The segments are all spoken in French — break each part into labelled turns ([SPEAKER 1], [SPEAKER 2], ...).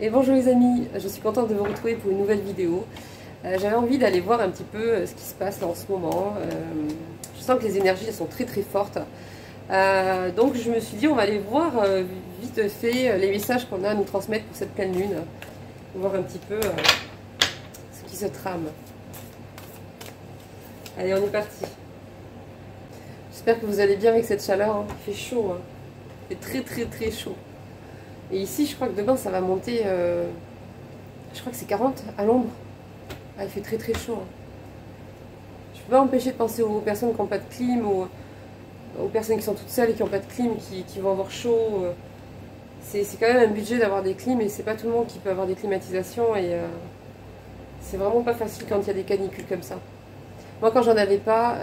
[SPEAKER 1] Et bonjour les amis, je suis contente de vous retrouver pour une nouvelle vidéo. J'avais envie d'aller voir un petit peu ce qui se passe là en ce moment. Je sens que les énergies elles sont très très fortes. Donc je me suis dit on va aller voir vite fait les messages qu'on a à nous transmettre pour cette pleine lune. Voir un petit peu ce qui se trame. Allez, on est parti. J'espère que vous allez bien avec cette chaleur, hein. Il fait chaud, hein. Il fait très très chaud. Et ici, je crois que demain, ça va monter, je crois que c'est 40 à l'ombre. Ah, il fait très très chaud, hein. Je ne peux pas m'empêcher de penser aux personnes qui n'ont pas de clim, aux personnes qui sont toutes seules et qui n'ont pas de clim, qui vont avoir chaud. C'est quand même un budget d'avoir des clims et c'est pas tout le monde qui peut avoir des climatisations. Et c'est vraiment pas facile quand il y a des canicules comme ça. Moi, quand j'en avais pas,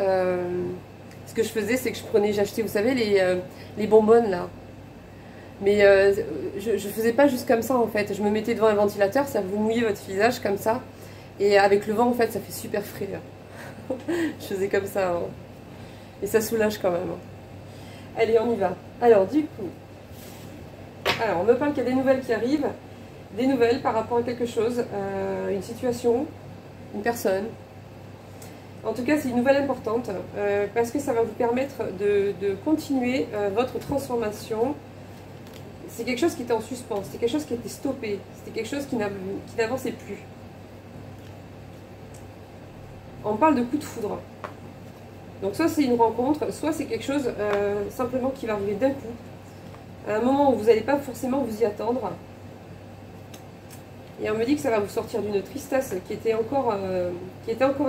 [SPEAKER 1] ce que je faisais, c'est que j'achetais, vous savez, les bonbonnes là. Mais je faisais pas juste comme ça en fait. Je me mettais devant un ventilateur, ça vous mouillez votre visage comme ça. Et avec le vent en fait, ça fait super frais. Je faisais comme ça, hein. Et ça soulage quand même, hein. Allez, on y va. Alors du coup, on me parle qu'il y a des nouvelles qui arrivent. Des nouvelles par rapport à quelque chose, une situation, une personne. En tout cas, c'est une nouvelle importante parce que ça va vous permettre de continuer votre transformation. C'est quelque chose qui était en suspens, c'était quelque chose qui était stoppé, c'était quelque chose qui n'avançait plus. On parle de coup de foudre. Donc soit c'est une rencontre, soit c'est quelque chose simplement qui va arriver d'un coup, à un moment où vous n'allez pas forcément vous y attendre. Et on me dit que ça va vous sortir d'une tristesse qui était encore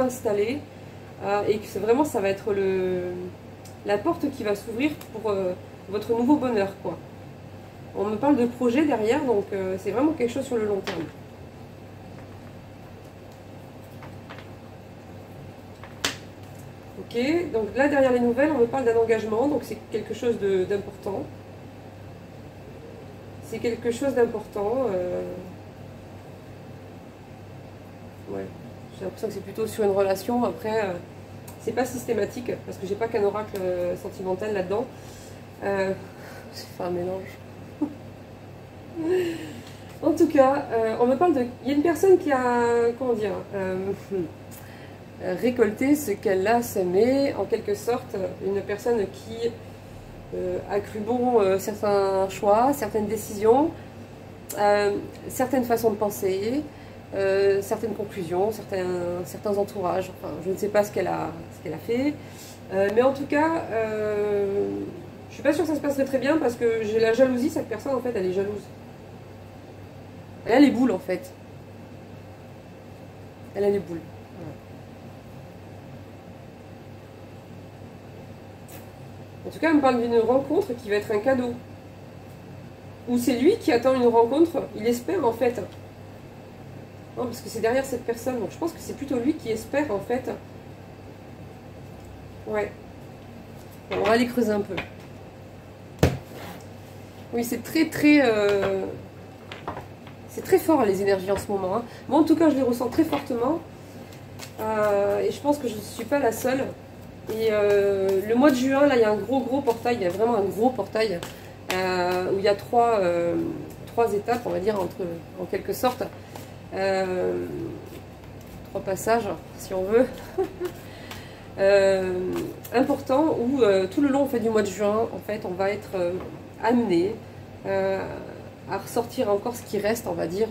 [SPEAKER 1] installée, et que vraiment ça va être la porte qui va s'ouvrir pour votre nouveau bonheur, quoi. On me parle de projet derrière, donc c'est vraiment quelque chose sur le long terme. Ok, donc là derrière les nouvelles, on me parle d'un engagement, donc c'est quelque chose d'important. C'est quelque chose d'important. Ouais, j'ai l'impression que c'est plutôt sur une relation. Après, c'est pas systématique, parce que j'ai pas qu'un oracle sentimental là-dedans. J'ai fait un mélange. En tout cas, on me parle de... Il y a une personne qui a, comment dire, récolté ce qu'elle a semé, en quelque sorte, une personne qui a cru bon certains choix, certaines décisions, certaines façons de penser, certaines conclusions, certains entourages. Enfin, je ne sais pas ce qu'elle a fait, mais en tout cas, je suis pas sûre que ça se passerait très bien parce que j'ai la jalousie. Cette personne, en fait, elle est jalouse. Elle a les boules en fait. Elle a les boules. Voilà. En tout cas, elle me parle d'une rencontre qui va être un cadeau. Ou c'est lui qui attend une rencontre, il espère en fait. Non, parce que c'est derrière cette personne. Donc je pense que c'est plutôt lui qui espère en fait. Ouais. Bon, on va aller creuser un peu. Oui, c'est c'est très fort les énergies en ce moment, hein. Moi en tout cas je les ressens très fortement et je pense que je ne suis pas la seule. Et le mois de juin là il y a un gros portail, il y a vraiment un gros portail où il y a trois étapes on va dire en quelque sorte, trois passages si on veut. Important où tout le long en fait, du mois de juin en fait on va être amené à ressortir encore ce qui reste, on va dire,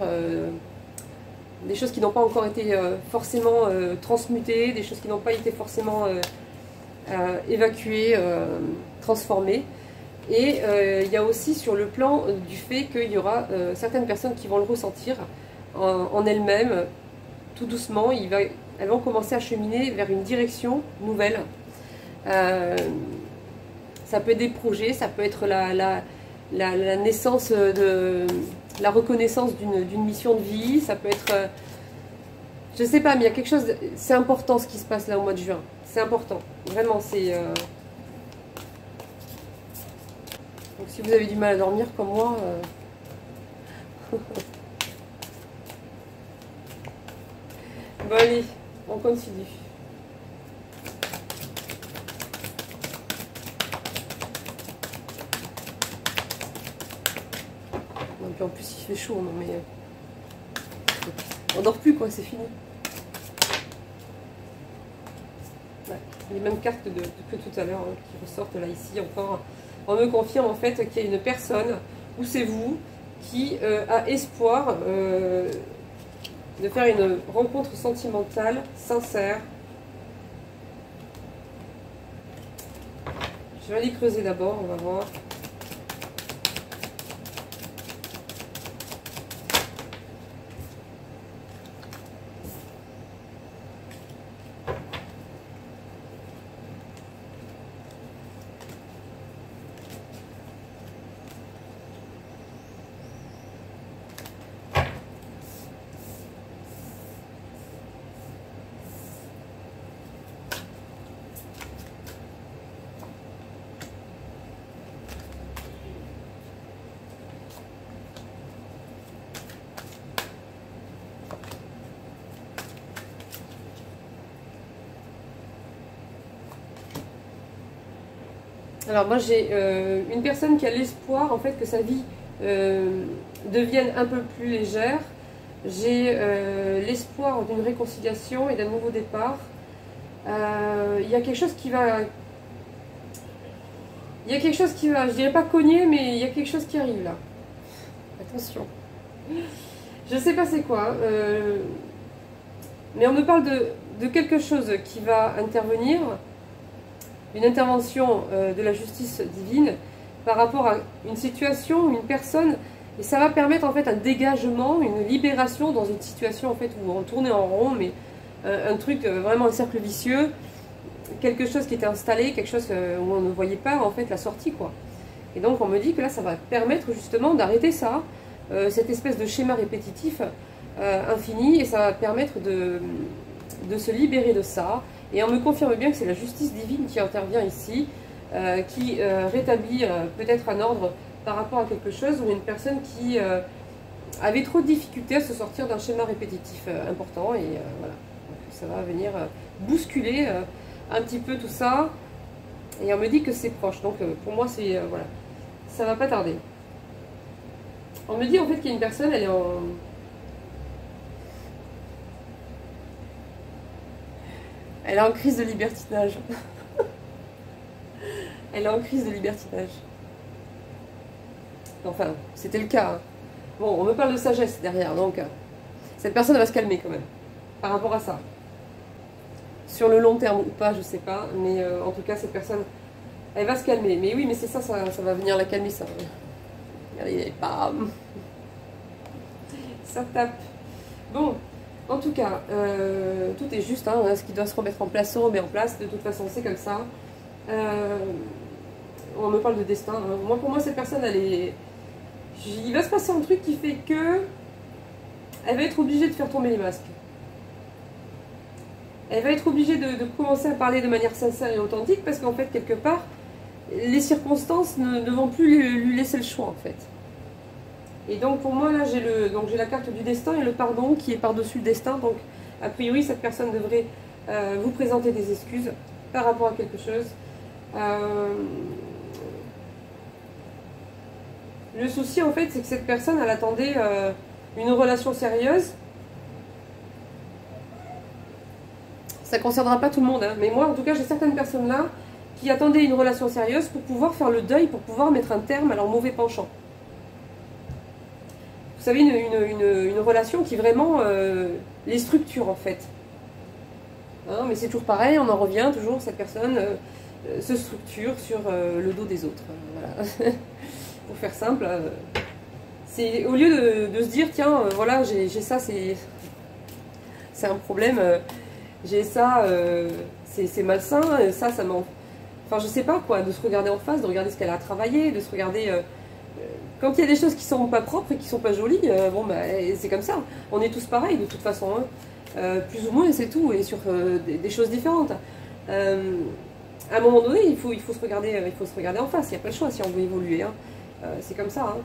[SPEAKER 1] des choses qui n'ont pas encore été forcément transmutées, des choses qui n'ont pas été forcément évacuées, transformées. Et il y a aussi sur le plan du fait qu'il y aura certaines personnes qui vont le ressentir en elles-mêmes, tout doucement, elles vont commencer à cheminer vers une direction nouvelle. Ça peut être des projets, ça peut être la naissance la reconnaissance d'une mission de vie, ça peut être, je sais pas, mais il y a quelque chose, c'est important ce qui se passe là au mois de juin, c'est important, vraiment, c'est... Donc si vous avez du mal à dormir comme moi... Bon allez, on continue. Non, puis en plus il fait chaud, non mais... On dort plus, quoi, c'est fini. Ouais, les mêmes cartes que tout à l'heure, hein, qui ressortent là, ici, encore. On me confirme, en fait, qu'il y a une personne, ou c'est vous, qui a espoir de faire une rencontre sentimentale, sincère. Je vais aller creuser d'abord, on va voir. Alors moi j'ai une personne qui a l'espoir en fait que sa vie devienne un peu plus légère. J'ai l'espoir d'une réconciliation et d'un nouveau départ. Il y a quelque chose qui va... Il y a quelque chose qui va, je dirais pas cogner, mais il y a quelque chose qui arrive là. Attention. Je sais pas c'est quoi. Mais on me parle de quelque chose qui va intervenir. Une intervention de la justice divine par rapport à une situation, une personne, et ça va permettre en fait un dégagement, une libération dans une situation en fait où on tournait en rond, mais un truc vraiment un cercle vicieux, quelque chose qui était installé, quelque chose où on ne voyait pas en fait la sortie quoi. Et donc on me dit que là ça va permettre justement d'arrêter ça, cette espèce de schéma répétitif infini, et ça va permettre de se libérer de ça. Et on me confirme bien que c'est la justice divine qui intervient ici, qui rétablit peut-être un ordre par rapport à quelque chose, ou une personne qui avait trop de difficultés à se sortir d'un schéma répétitif important. Et voilà, donc, ça va venir bousculer un petit peu tout ça. Et on me dit que c'est proche. Donc pour moi, c'est voilà, ça va pas tarder. On me dit en fait qu'il y a une personne, elle est en... Elle est en crise de libertinage. Elle est en crise de libertinage. Enfin, c'était le cas. Hein. Bon, on me parle de sagesse derrière, donc cette personne va se calmer quand même, par rapport à ça. Sur le long terme ou pas, je sais pas, mais en tout cas, cette personne, elle va se calmer. Mais oui, mais c'est ça, ça va venir la calmer, ça. Regardez, bam. Ça tape. Bon. En tout cas, tout est juste, hein, ce qui doit se remettre en place se remet en place, de toute façon c'est comme ça. On me parle de destin, hein. Moi, pour moi cette personne, elle est... il va se passer un truc qui fait que elle va être obligée de faire tomber les masques. Elle va être obligée de commencer à parler de manière sincère et authentique, parce qu'en fait, quelque part, les circonstances ne vont plus lui laisser le choix en fait. Et donc pour moi là j'ai la carte du destin et le pardon qui est par-dessus le destin. Donc a priori cette personne devrait vous présenter des excuses par rapport à quelque chose. Le souci en fait c'est que cette personne elle attendait une relation sérieuse. Ça ne concernera pas tout le monde, hein, mais moi en tout cas j'ai certaines personnes là qui attendaient une relation sérieuse pour pouvoir faire le deuil, pour pouvoir mettre un terme à leur mauvais penchant. Vous savez, une relation qui vraiment les structure en fait. Hein, mais c'est toujours pareil, on en revient toujours, cette personne se structure sur le dos des autres. Voilà. Pour faire simple, c'est au lieu de se dire, tiens, voilà, j'ai ça, c'est un problème, j'ai ça, c'est malsain, ça m'en... Enfin, je sais pas quoi, de se regarder en face, de regarder ce qu'elle a travaillé, de se regarder... Quand il y a des choses qui sont pas propres et qui sont pas jolies, bon bah c'est comme ça. On est tous pareils de toute façon, hein. Plus ou moins c'est tout, et sur des choses différentes. À un moment donné, il faut se regarder en face. Il n'y a pas le choix si on veut évoluer. Hein. C'est comme ça. Hein.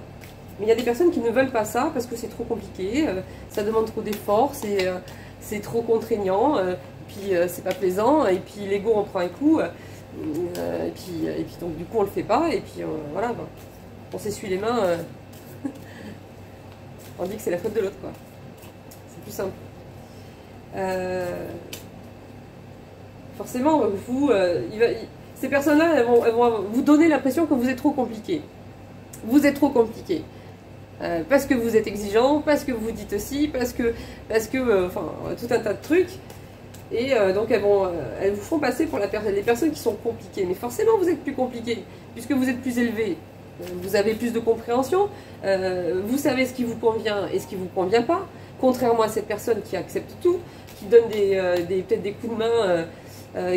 [SPEAKER 1] Mais il y a des personnes qui ne veulent pas ça parce que c'est trop compliqué, ça demande trop d'efforts, c'est trop contraignant, puis c'est pas plaisant, et puis l'ego en prend un coup, et puis donc du coup on le fait pas, et puis voilà. Bah. On s'essuie les mains, on dit que c'est la faute de l'autre, quoi. plus simple. Forcément, ces personnes-là, elles vont vous donner l'impression que vous êtes trop compliqué. Vous êtes trop compliqué. Parce que vous êtes exigeant, parce que vous dites aussi, parce que enfin, tout un tas de trucs. Et donc elles vous font passer pour les personnes qui sont compliquées. Mais forcément, vous êtes plus compliqué, puisque vous êtes plus élevé. Vous avez plus de compréhension. Vous savez ce qui vous convient et ce qui ne vous convient pas. Contrairement à cette personne qui accepte tout, qui donne peut-être des coups de main,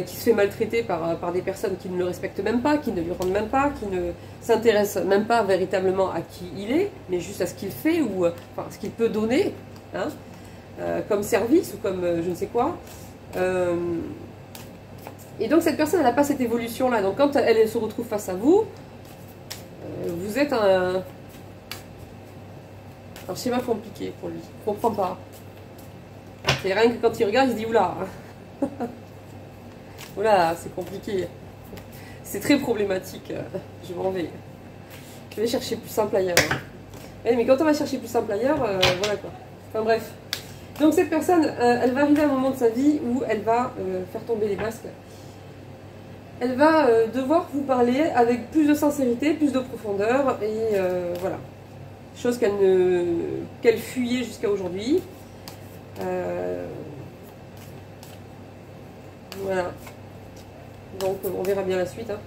[SPEAKER 1] qui se fait maltraiter par des personnes qui ne le respectent même pas, qui ne lui rendent même pas, qui ne s'intéressent même pas véritablement à qui il est, mais juste à ce qu'il fait ou enfin, ce qu'il peut donner, hein, comme service ou comme je ne sais quoi. Et donc cette personne, elle n'a pas cette évolution-là. Donc quand elle se retrouve face à vous, vous êtes un schéma compliqué pour lui. Il ne comprend pas. C'est rien que quand il regarde, il se dit oula. Oula, c'est compliqué. C'est très problématique. Je m'en vais. Je vais chercher plus simple ailleurs. Mais quand on va chercher plus simple ailleurs, voilà quoi. Enfin bref. Donc cette personne, elle va arriver à un moment de sa vie où elle va faire tomber les masques. Elle va devoir vous parler avec plus de sincérité, plus de profondeur, et voilà. Chose qu'elle fuyait jusqu'à aujourd'hui. Voilà. Donc on verra bien la suite. Hein.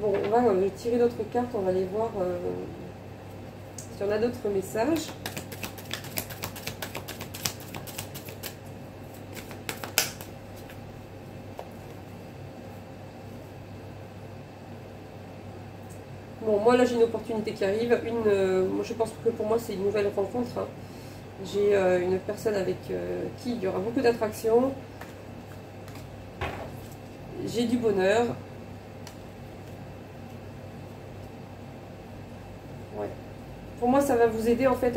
[SPEAKER 1] Bon, on va tirer d'autres cartes, on va aller voir si on a d'autres messages. Bon, moi là j'ai une opportunité qui arrive. Moi, je pense que pour moi c'est une nouvelle rencontre. Hein. J'ai une personne avec qui il y aura beaucoup d'attraction. J'ai du bonheur. Ouais. Pour moi ça va vous aider en fait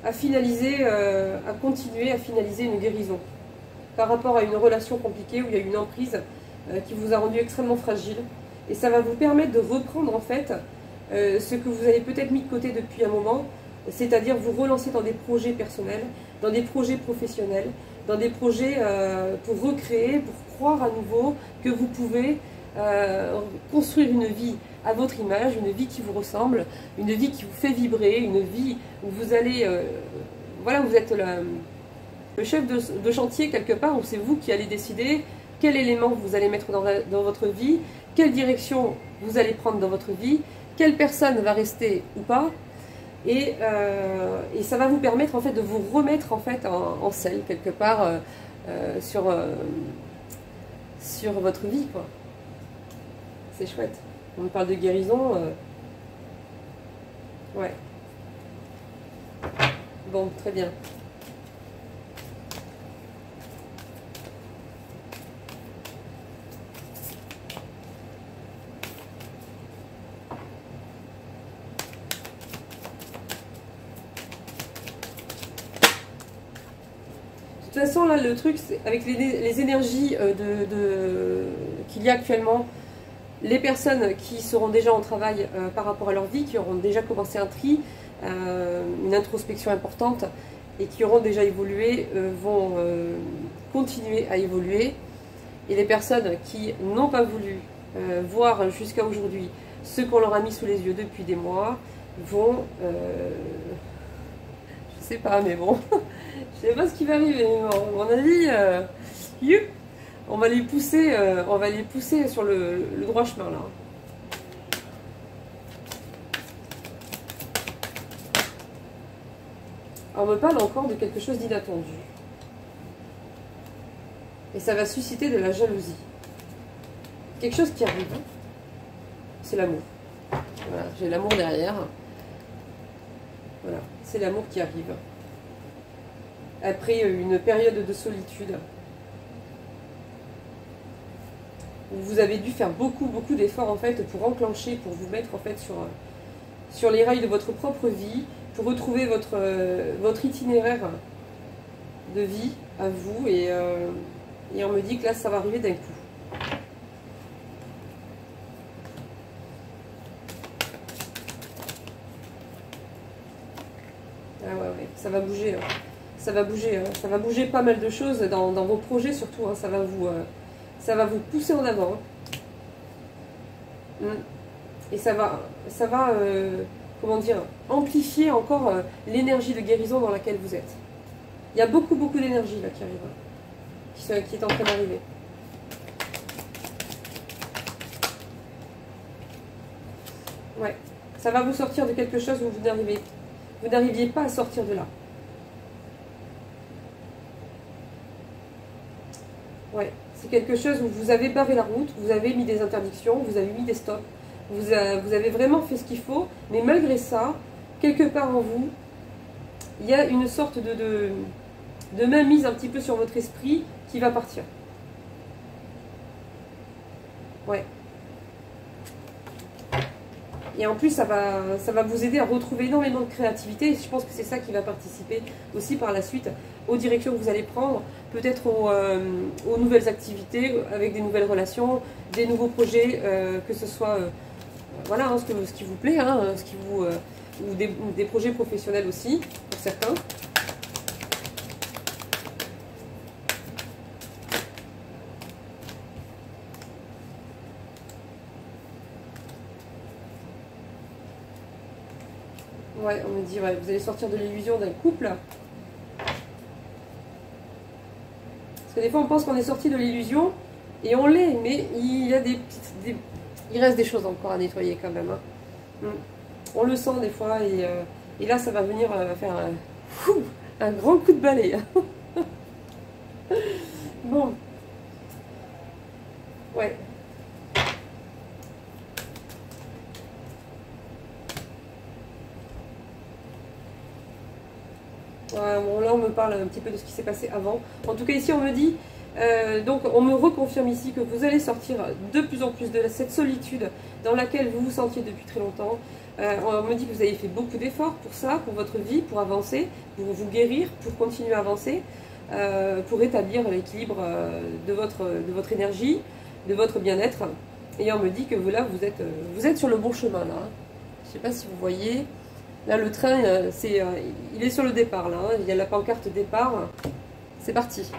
[SPEAKER 1] à finaliser, à continuer à finaliser une guérison. Par rapport à une relation compliquée où il y a une emprise qui vous a rendu extrêmement fragile. Et ça va vous permettre de reprendre en fait ce que vous avez peut-être mis de côté depuis un moment, c'est-à-dire vous relancer dans des projets personnels, dans des projets professionnels, dans des projets pour recréer, pour croire à nouveau que vous pouvez construire une vie à votre image, une vie qui vous ressemble, une vie qui vous fait vibrer, une vie où vous allez, voilà, vous êtes le chef de chantier quelque part, où c'est vous qui allez décider quel élément vous allez mettre dans votre vie, quelle direction vous allez prendre dans votre vie, quelle personne va rester ou pas, et ça va vous permettre en fait de vous remettre en fait en selle quelque part sur votre vie quoi. C'est chouette. On me parle de guérison. Ouais. Bon, très bien. De toute façon, là, le truc, c'est avec les énergies qu'il y a actuellement, les personnes qui seront déjà en travail par rapport à leur vie, qui auront déjà commencé un tri, une introspection importante, et qui auront déjà évolué, vont continuer à évoluer. Et les personnes qui n'ont pas voulu voir jusqu'à aujourd'hui ce qu'on leur a mis sous les yeux depuis des mois, vont... je sais pas, mais bon... Je sais pas ce qui va arriver, mais à mon avis, on va les pousser sur le droit chemin là. Alors, on me parle encore de quelque chose d'inattendu. Et ça va susciter de la jalousie. Quelque chose qui arrive, c'est l'amour. Voilà, j'ai l'amour derrière. Voilà, c'est l'amour qui arrive. Après une période de solitude, où vous avez dû faire beaucoup d'efforts en fait pour enclencher, pour vous mettre en fait sur les rails de votre propre vie, pour retrouver votre itinéraire de vie à vous, et Et on me dit que là, ça va arriver d'un coup. Ah ouais, ouais, ça va bouger. Hein. Ça va bouger. Hein. Ça va bouger pas mal de choses dans vos projets surtout. Hein. Ça va vous pousser en avant. Hein. Et ça va comment dire, amplifier encore l'énergie de guérison dans laquelle vous êtes. Il y a beaucoup, beaucoup d'énergie là qui arrive, qui est en train d'arriver. Ouais, ça va vous sortir de quelque chose où vous n'arriviez pas à sortir de là. Ouais, c'est quelque chose où vous avez barré la route, vous avez mis des interdictions, vous avez mis des stops, vous avez vraiment fait ce qu'il faut, mais malgré ça, quelque part en vous, il y a une sorte de mainmise un petit peu sur votre esprit qui va partir. Ouais. Et en plus, ça va vous aider à retrouver énormément de créativité. Et je pense que c'est ça qui va participer aussi par la suite aux directions que vous allez prendre, peut-être aux nouvelles activités, avec des nouvelles relations, des nouveaux projets, que ce soit voilà, hein, ce qui vous plaît, hein, ou des projets professionnels aussi, pour certains. Ouais, on me dit, ouais, vous allez sortir de l'illusion d'un couple. Parce que des fois, on pense qu'on est sorti de l'illusion, et on l'est, mais il y a il reste des choses encore à nettoyer quand même. Hein. On le sent des fois, et là, ça va venir faire un grand coup de balai. Bon. Ouais. Bon, là, on me parle un petit peu de ce qui s'est passé avant. En tout cas, ici, on me dit, donc on me reconfirme ici que vous allez sortir de plus en plus de cette solitude dans laquelle vous vous sentiez depuis très longtemps. On me dit que vous avez fait beaucoup d'efforts pour ça, pour votre vie, pour avancer, pour vous guérir, pour continuer à avancer, pour rétablir l'équilibre de votre énergie, de votre bien-être. Et on me dit que là, vous êtes sur le bon chemin, là. Je ne sais pas si vous voyez. Là, le train, il est sur le départ, là. Hein. Il y a la pancarte départ. C'est parti.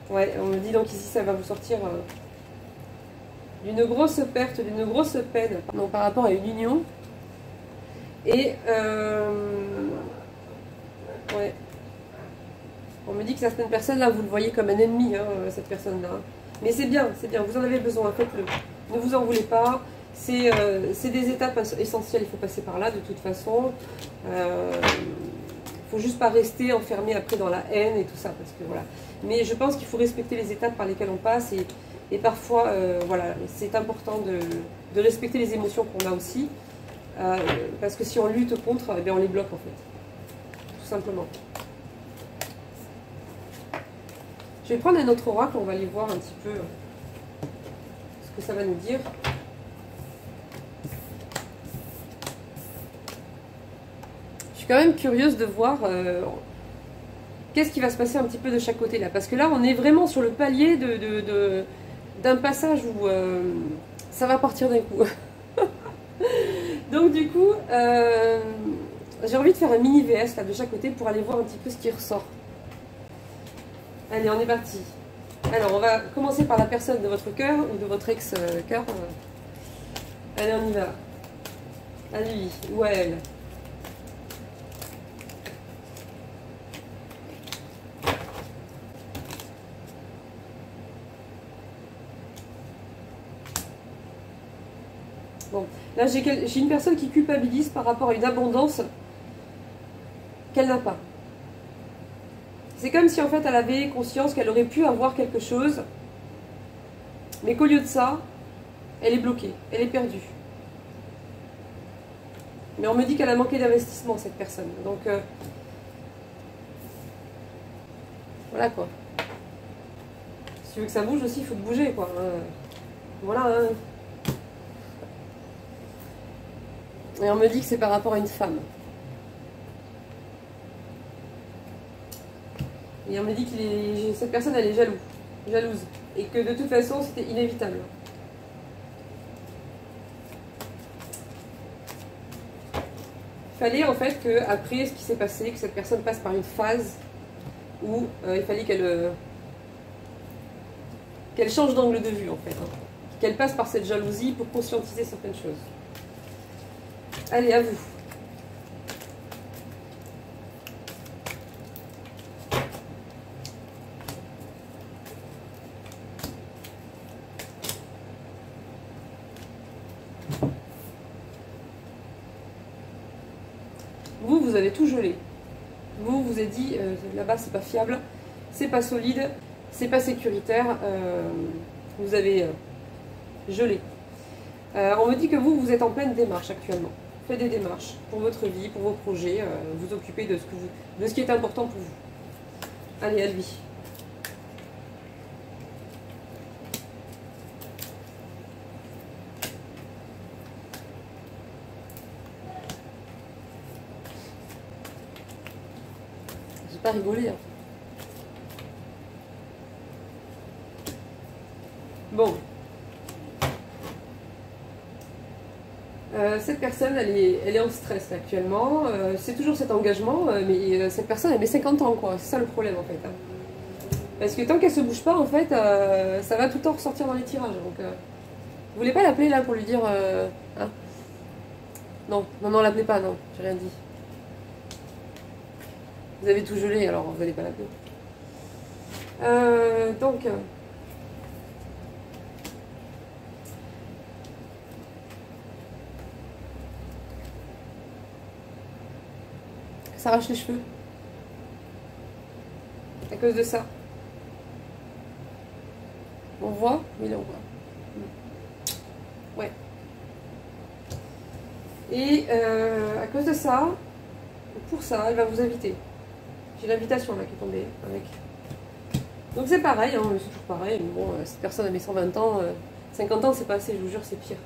[SPEAKER 1] Ouais, on me dit donc ici, ça va vous sortir d'une grosse perte, d'une grosse peine. Donc, par rapport à une union. Et, ouais. On me dit que certaines personnes, là, vous le voyez comme un ennemi, hein, cette personne-là. Mais c'est bien, vous en avez besoin, faites-le. Ne vous en voulez pas. C'est des étapes essentielles, il faut passer par là de toute façon. Il ne faut juste pas rester enfermé après dans la haine et tout ça. Parce que, voilà. Mais je pense qu'il faut respecter les étapes par lesquelles on passe. Et parfois, voilà, c'est important de respecter les émotions qu'on a aussi. Parce que si on lutte contre, eh bien, on les bloque en fait. Tout simplement. Je vais prendre un autre oracle, on va aller voir un petit peu ce que ça va nous dire. Je suis quand même curieuse de voir qu'est-ce qui va se passer un petit peu de chaque côté là. Parce que là, on est vraiment sur le palier d'un passage où ça va partir d'un coup. Donc du coup, j'ai envie de faire un mini VS là, de chaque côté pour aller voir un petit peu ce qui ressort. Allez, on est parti. Alors, on va commencer par la personne de votre cœur ou de votre ex-cœur. Allez, on y va. À lui ou à elle. Bon, là, j'ai une personne qui culpabilise par rapport à une abondance qu'elle n'a pas. C'est comme si en fait elle avait conscience qu'elle aurait pu avoir quelque chose, mais qu'au lieu de ça, elle est bloquée, elle est perdue. Mais on me dit qu'elle a manqué d'investissement, cette personne. Donc, voilà quoi. Si tu veux que ça bouge aussi, il faut te bouger quoi. Voilà. Hein. Et on me dit que c'est par rapport à une femme. Et on me dit que cette personne, elle est jalouse. Et que de toute façon, c'était inévitable. Il fallait en fait qu'après ce qui s'est passé, que cette personne passe par une phase où il fallait qu'elle change d'angle de vue en fait. Hein. Qu'elle passe par cette jalousie pour conscientiser certaines choses. Allez, à vous. Vous avez tout gelé. Vous êtes dit, là-bas c'est pas fiable, c'est pas solide, c'est pas sécuritaire, vous avez gelé. On me dit que vous êtes en pleine démarche actuellement. Faites des démarches pour votre vie, pour vos projets, vous occupez de ce qui est important pour vous. Allez, à lui. Pas rigoler. Hein. Bon. Cette personne, elle est en stress là, actuellement. C'est toujours cet engagement, mais cette personne, elle met 50 ans, quoi. C'est ça le problème, en fait. Hein. Parce que tant qu'elle se bouge pas, en fait, ça va tout le temps ressortir dans les tirages. Donc, vous voulez pas l'appeler, là, pour lui dire... hein non, non, l'appelez pas, non. J'ai rien dit. Vous avez tout gelé, alors vous n'allez pas l'appeler. Donc, s'arrache les cheveux. À cause de ça. On voit? Oui, là on voit. Ouais. Et à cause de ça, pour ça, elle va vous inviter. J'ai l'invitation là qui est tombée avec. Donc c'est pareil, hein, c'est toujours pareil. Mais bon, cette personne a mis 120 ans, 50 ans c'est pas assez, je vous jure, c'est pire.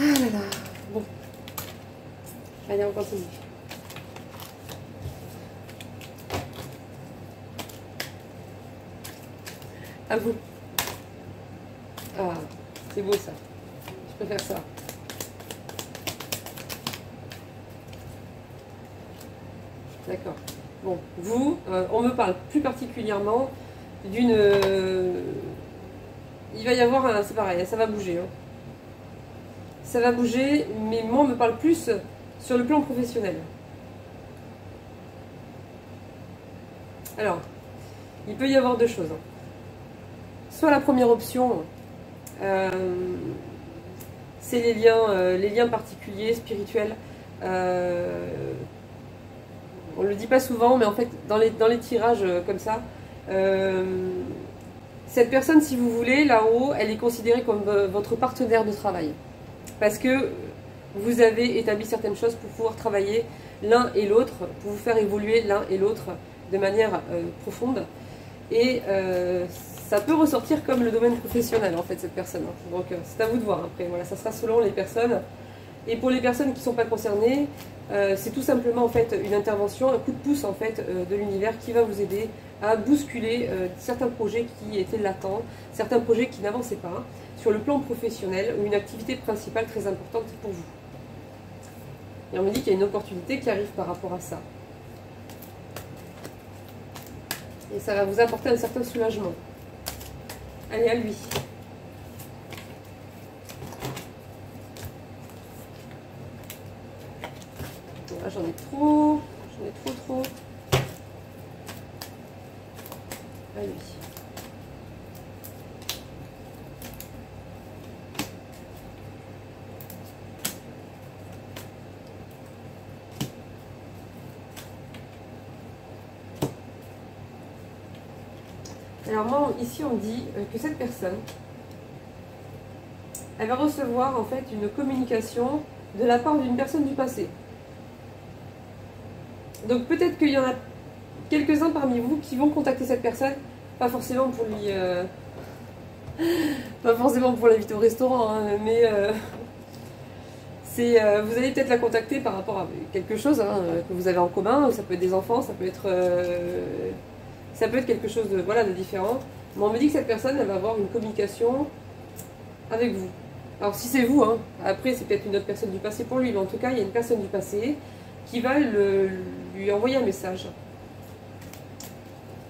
[SPEAKER 1] Ah là là, bon. Allez, on continue. À vous. Ah, c'est beau ça. Je préfère ça. D'accord. Bon, vous, on me parle plus particulièrement d'une... il va y avoir c'est pareil, ça va bouger. Hein. Ça va bouger, mais moi, on me parle plus sur le plan professionnel. Alors, il peut y avoir deux choses. Soit la première option, c'est les liens particuliers, spirituels. On ne le dit pas souvent, mais en fait, dans les tirages comme ça, cette personne, si vous voulez, là-haut, elle est considérée comme votre partenaire de travail. Parce que vous avez établi certaines choses pour pouvoir travailler l'un et l'autre, pour vous faire évoluer l'un et l'autre de manière profonde. Et ça peut ressortir comme le domaine professionnel, en fait, cette personne. Donc, c'est à vous de voir après. Voilà, ça sera selon les personnes. Et pour les personnes qui ne sont pas concernées, c'est tout simplement en fait une intervention, un coup de pouce en fait de l'univers qui va vous aider à bousculer certains projets qui étaient latents, certains projets qui n'avançaient pas sur le plan professionnel ou une activité principale très importante pour vous. Et on me dit qu'il y a une opportunité qui arrive par rapport à ça. Et ça va vous apporter un certain soulagement. Allez, à lui. Là, j'en ai trop. À lui. Alors moi, ici, on me dit que cette personne, elle va recevoir en fait une communication de la part d'une personne du passé. Donc peut-être qu'il y en a quelques-uns parmi vous qui vont contacter cette personne, pas forcément pour lui... pas forcément pour l'inviter au restaurant, hein, mais Vous allez peut-être la contacter par rapport à quelque chose hein, que vous avez en commun. Ça peut être des enfants, ça peut être quelque chose de, voilà, de différent. Mais on me dit que cette personne, elle va avoir une communication avec vous. Alors si c'est vous, hein, après c'est peut-être une autre personne du passé pour lui, mais en tout cas il y a une personne du passé qui va lui envoyer un message.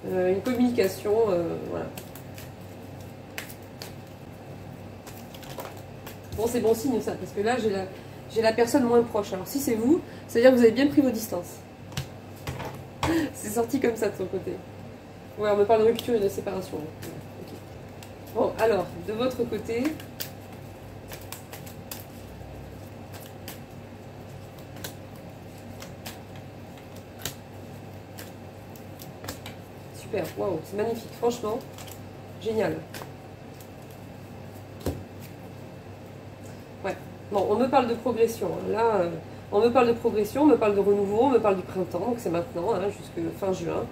[SPEAKER 1] Une communication, voilà. Bon, c'est bon signe ça, parce que là j'ai la personne moins proche. Alors si c'est vous, ça veut dire que vous avez bien pris vos distances. C'est sorti comme ça de son côté. Ouais, on me parle de rupture et de séparation. Ouais, okay. Bon, alors, de votre côté... Super, waouh, c'est magnifique, franchement, génial. Ouais, bon, on me parle de progression. Hein. Là, on me parle de progression, on me parle de renouveau, on me parle du printemps, donc c'est maintenant, hein, jusque fin juin.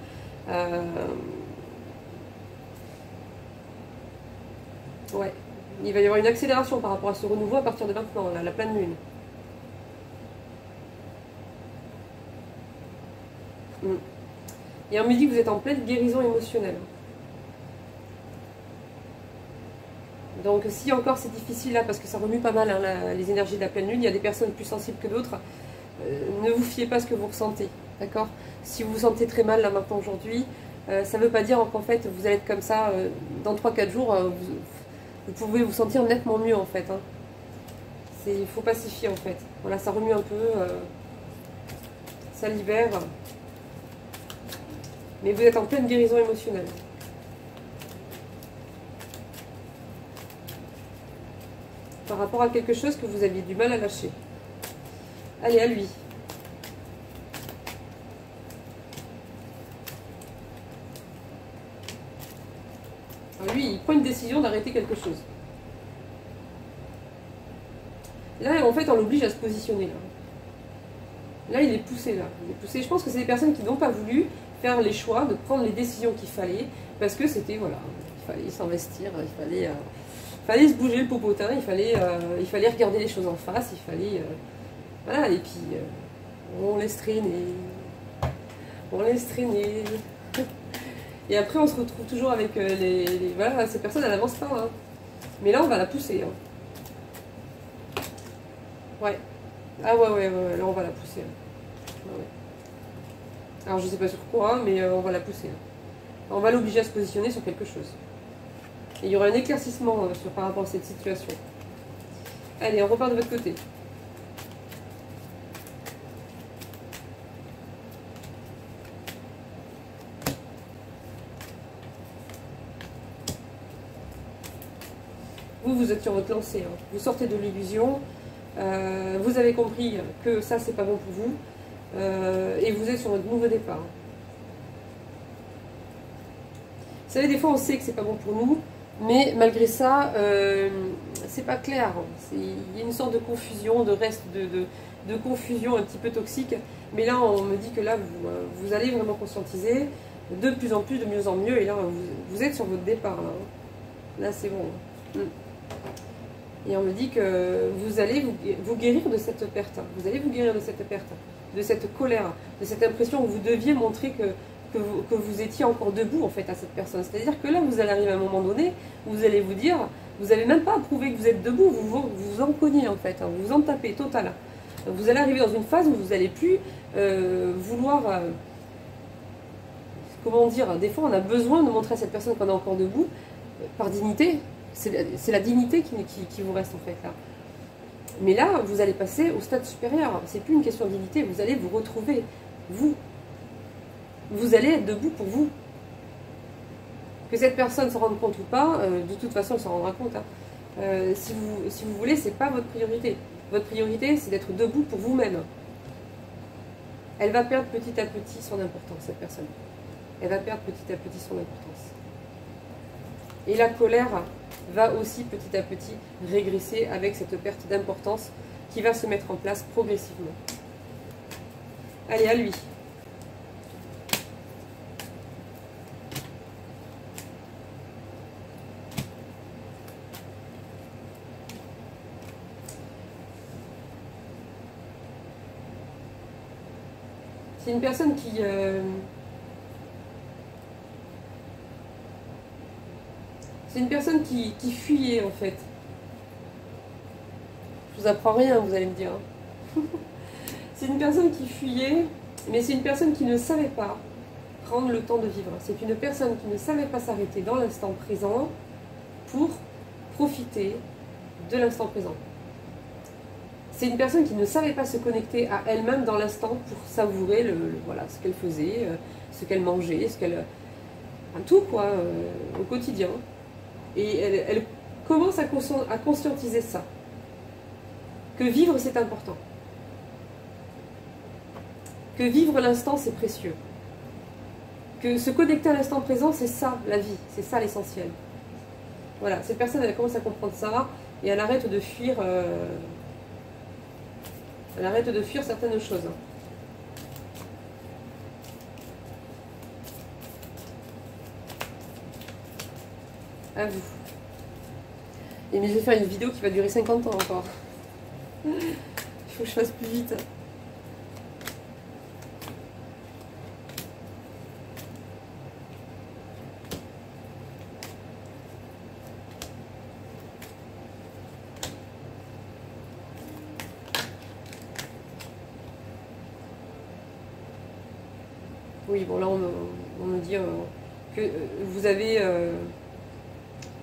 [SPEAKER 1] Ouais, il va y avoir une accélération par rapport à ce renouveau à partir de maintenant, là, la pleine lune. Et on me dit que vous êtes en pleine guérison émotionnelle. Donc si encore c'est difficile là, parce que ça remue pas mal hein, les énergies de la pleine lune, il y a des personnes plus sensibles que d'autres, ne vous fiez pas à ce que vous ressentez, d'accord? Si vous vous sentez très mal là maintenant aujourd'hui, ça ne veut pas dire qu'en fait vous allez être comme ça dans 3-4 jours, vous pouvez vous sentir nettement mieux en fait. Hein. Il faut pacifier en fait. Voilà, ça remue un peu, ça libère. Mais vous êtes en pleine guérison émotionnelle. Par rapport à quelque chose que vous aviez du mal à lâcher. Allez, à lui. Alors lui, il prend une décision d'arrêter quelque chose. Là, en fait, on l'oblige à se positionner. Là, il est poussé. Là. Il est poussé. Je pense que c'est des personnes qui n'ont pas voulu faire les choix, de prendre les décisions qu'il fallait, parce que c'était, voilà, il fallait s'investir, il fallait se bouger le popotin, il fallait regarder les choses en face, il fallait... voilà, et puis on laisse traîner. On laisse traîner. Et après, on se retrouve toujours avec voilà, ces personnes, elles n'avancent pas. Hein. Mais là, on va la pousser. Hein. Ouais. Ah ouais, là, on va la pousser. Hein. Ouais. Alors, je sais pas sur quoi, mais on va la pousser. Hein. On va l'obliger à se positionner sur quelque chose. Et il y aura un éclaircissement par rapport à cette situation. Allez, on repart de votre côté. Vous êtes sur votre lancée. Hein. Vous sortez de l'illusion. Vous avez compris que ça, c'est pas bon pour vous. Et vous êtes sur votre nouveau départ. Vous savez, des fois, on sait que c'est pas bon pour nous. Mais malgré ça, c'est pas clair. Il y a une sorte de confusion, de reste de confusion un petit peu toxique. Mais là, on me dit que là, vous allez vraiment conscientiser de plus en plus, de mieux en mieux. Et là, vous êtes sur votre départ. Là c'est bon. Et on me dit que vous allez vous guérir de cette perte. Vous allez vous guérir de cette perte, de cette colère, de cette impression où vous deviez montrer que vous étiez encore debout en fait à cette personne. C'est-à-dire que là, vous allez arriver à un moment donné où vous allez vous dire, vous n'avez même pas à prouver que vous êtes debout, vous en cognez en fait, hein, vous vous en tapez total. Vous allez arriver dans une phase où vous n'allez plus vouloir... comment dire, des fois on a besoin de montrer à cette personne qu'on est encore debout, par dignité. C'est la dignité qui vous reste en fait là. Mais là, vous allez passer au stade supérieur. C'est plus une question de dignité, vous allez vous retrouver, vous. Vous allez être debout pour vous. Que cette personne s'en rende compte ou pas, de toute façon, elle s'en rendra compte. Hein. Si vous voulez, c'est pas votre priorité. Votre priorité, c'est d'être debout pour vous-même. Elle va perdre petit à petit son importance, cette personne. Elle va perdre petit à petit son importance. Et la colère va aussi petit à petit régresser avec cette perte d'importance qui va se mettre en place progressivement. Allez, à lui. C'est une personne qui... c'est une personne qui fuyait en fait. Je vous apprends rien, vous allez me dire. C'est une personne qui fuyait, mais c'est une personne qui ne savait pas prendre le temps de vivre. C'est une personne qui ne savait pas s'arrêter dans l'instant présent pour profiter de l'instant présent. C'est une personne qui ne savait pas se connecter à elle-même dans l'instant pour savourer voilà, ce qu'elle faisait, ce qu'elle mangeait, ce qu'elle... Enfin, tout quoi, au quotidien. Et elle commence à conscientiser ça. Que vivre c'est important. Que vivre l'instant c'est précieux. Que se connecter à l'instant présent c'est ça la vie, c'est ça l'essentiel. Voilà, cette personne elle commence à comprendre ça et elle arrête de fuir... Elle arrête de fuir certaines choses. À vous. Et mais je vais faire une vidéo qui va durer 50 ans encore. Il faut que je fasse plus vite. Oui, bon là on me dit que vous avez...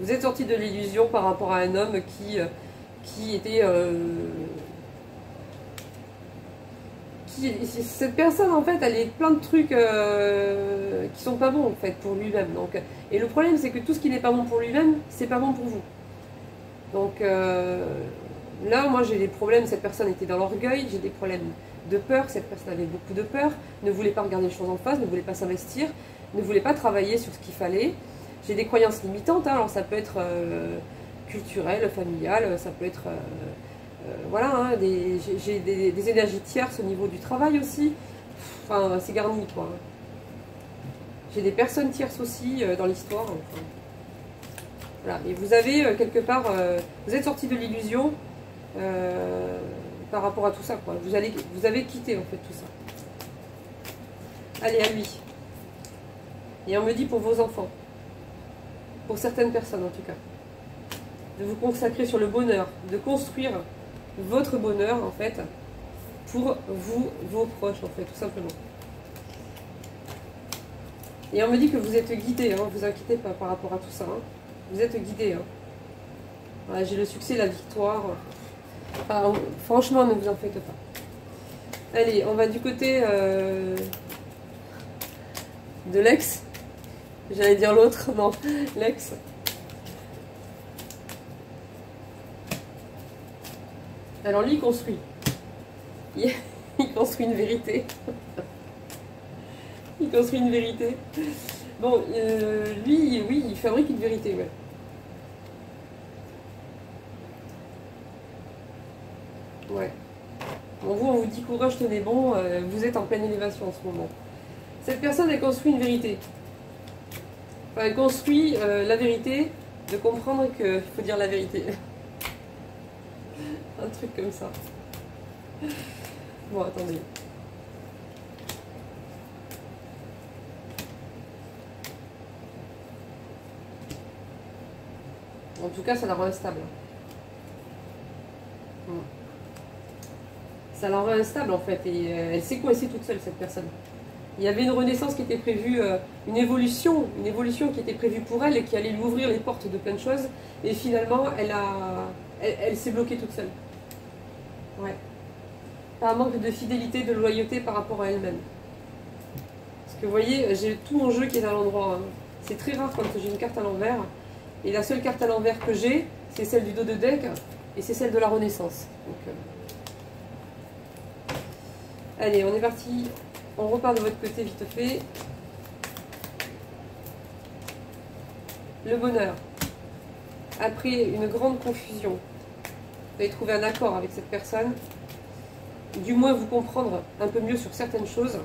[SPEAKER 1] vous êtes sorti de l'illusion par rapport à un homme qui était... cette personne en fait elle est plein de trucs qui sont pas bons en fait pour lui-même. Et le problème c'est que tout ce qui n'est pas bon pour lui-même, c'est pas bon pour vous. Donc là moi j'ai des problèmes, cette personne était dans l'orgueil, j'ai des problèmes de peur, cette personne avait beaucoup de peur, ne voulait pas regarder les choses en face, ne voulait pas s'investir, ne voulait pas travailler sur ce qu'il fallait. J'ai des croyances limitantes, hein, alors ça peut être culturel, familial, ça peut être... voilà, hein, j'ai des énergies tierces au niveau du travail aussi. Enfin, c'est garni, quoi. J'ai des personnes tierces aussi dans l'histoire. Enfin. Voilà, et vous avez quelque part... vous êtes sorti de l'illusion par rapport à tout ça, quoi. Vous avez quitté, en fait, tout ça. Allez, à lui. Et on me dit pour vos enfants. Pour certaines personnes, en tout cas. De vous consacrer sur le bonheur, de construire votre bonheur en fait pour vous, vos proches en fait, tout simplement. Et on me dit que vous êtes guidés, hein, vous inquiétez pas par rapport à tout ça, hein. Vous êtes guidés. Hein. Voilà, j'ai le succès, la victoire. Enfin, franchement, ne vous en faites pas. Allez, on va du côté de l'ex. J'allais dire l'autre, non, l'ex. Alors lui, il construit. Il construit une vérité. Il construit une vérité. Bon, lui, oui, il fabrique une vérité, ouais. Ouais. Bon, vous, on vous dit courage, tenez bon, vous êtes en pleine élévation en ce moment. Cette personne, elle construit une vérité. Enfin, elle construit la vérité, de comprendre qu'il faut dire la vérité. Un truc comme ça. Bon, attendez. En tout cas, ça la rend instable. Ça la rend instable, en fait. Et elle s'est coincée toute seule, cette personne. Il y avait une renaissance qui était prévue, une évolution qui était prévue pour elle et qui allait lui ouvrir les portes de plein de choses. Et finalement, elle s'est bloquée toute seule. Ouais. Par un manque de fidélité, de loyauté par rapport à elle-même. Parce que vous voyez, j'ai tout mon jeu qui est à l'endroit. Hein. C'est très rare quand j'ai une carte à l'envers. Et la seule carte à l'envers que j'ai, c'est celle du dos de deck. Et c'est celle de la Renaissance. Donc, allez, on est parti. On repart de votre côté vite fait. Le bonheur. Après une grande confusion, vous allez trouver un accord avec cette personne. Du moins vous comprendre un peu mieux sur certaines choses.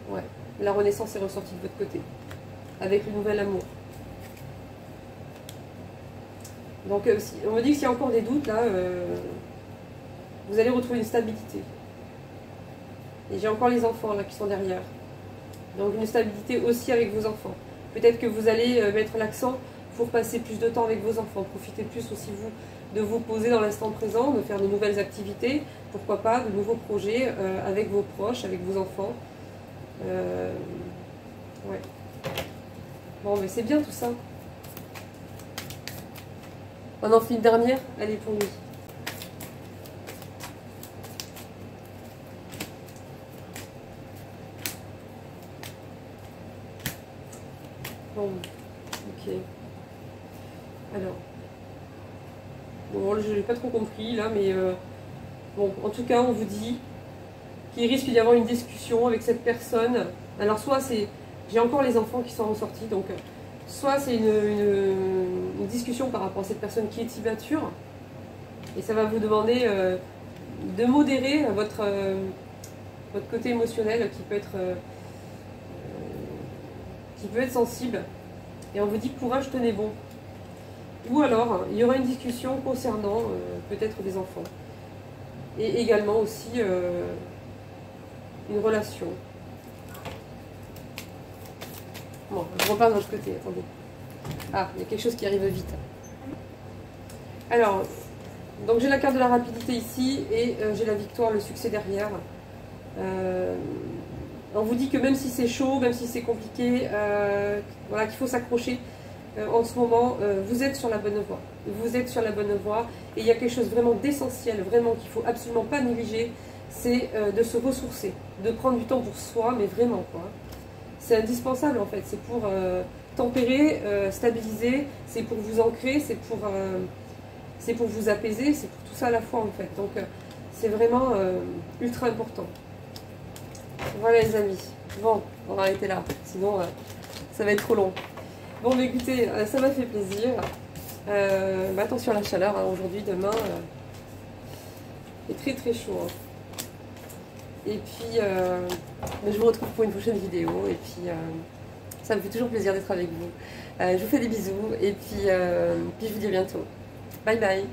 [SPEAKER 1] Ouais, la renaissance est ressortie de votre côté. Avec le nouvel amour. Donc on me dit que s'il y a encore des doutes, là, vous allez retrouver une stabilité. Et j'ai encore les enfants là qui sont derrière. Donc une stabilité aussi avec vos enfants. Peut-être que vous allez mettre l'accent pour passer plus de temps avec vos enfants. Profitez plus aussi vous de vous poser dans l'instant présent, de faire de nouvelles activités, pourquoi pas de nouveaux projets avec vos proches, avec vos enfants. Ouais. Bon, mais c'est bien tout ça. On en fait une dernière, elle est pour lui. Bon, ok. Alors. Bon, je n'ai pas trop compris là, mais bon, en tout cas, on vous dit qu'il risque d'y avoir une discussion avec cette personne. Alors, soit c'est. J'ai encore les enfants qui sont ressortis, donc soit c'est une discussion par rapport à cette personne qui est immature, et ça va vous demander de modérer votre côté émotionnel qui peut être sensible. Et on vous dit courage, tenez bon. Ou alors, il y aura une discussion concernant peut-être des enfants. Et également aussi une relation. Bon, je repars de l'autre côté, attendez. Ah, il y a quelque chose qui arrive vite. Alors, donc j'ai la carte de la rapidité ici et j'ai la victoire, le succès derrière. On vous dit que même si c'est chaud, même si c'est compliqué, voilà, qu'il faut s'accrocher. En ce moment, vous êtes sur la bonne voie. Vous êtes sur la bonne voie et il y a quelque chose vraiment d'essentiel, vraiment qu'il ne faut absolument pas négliger, c'est de se ressourcer, de prendre du temps pour soi, mais vraiment quoi. C'est indispensable en fait, c'est pour tempérer, stabiliser, c'est pour vous ancrer, c'est pour vous apaiser, c'est pour tout ça à la fois en fait. Donc c'est vraiment ultra important. Voilà les amis. Bon, on va arrêter là, sinon ça va être trop long. Bon, mais écoutez, ça m'a fait plaisir. Attention à la chaleur, hein, aujourd'hui, demain, il est très très chaud. Hein. Et puis, je vous retrouve pour une prochaine vidéo. Et puis, ça me fait toujours plaisir d'être avec vous. Je vous fais des bisous et puis je vous dis à bientôt. Bye bye.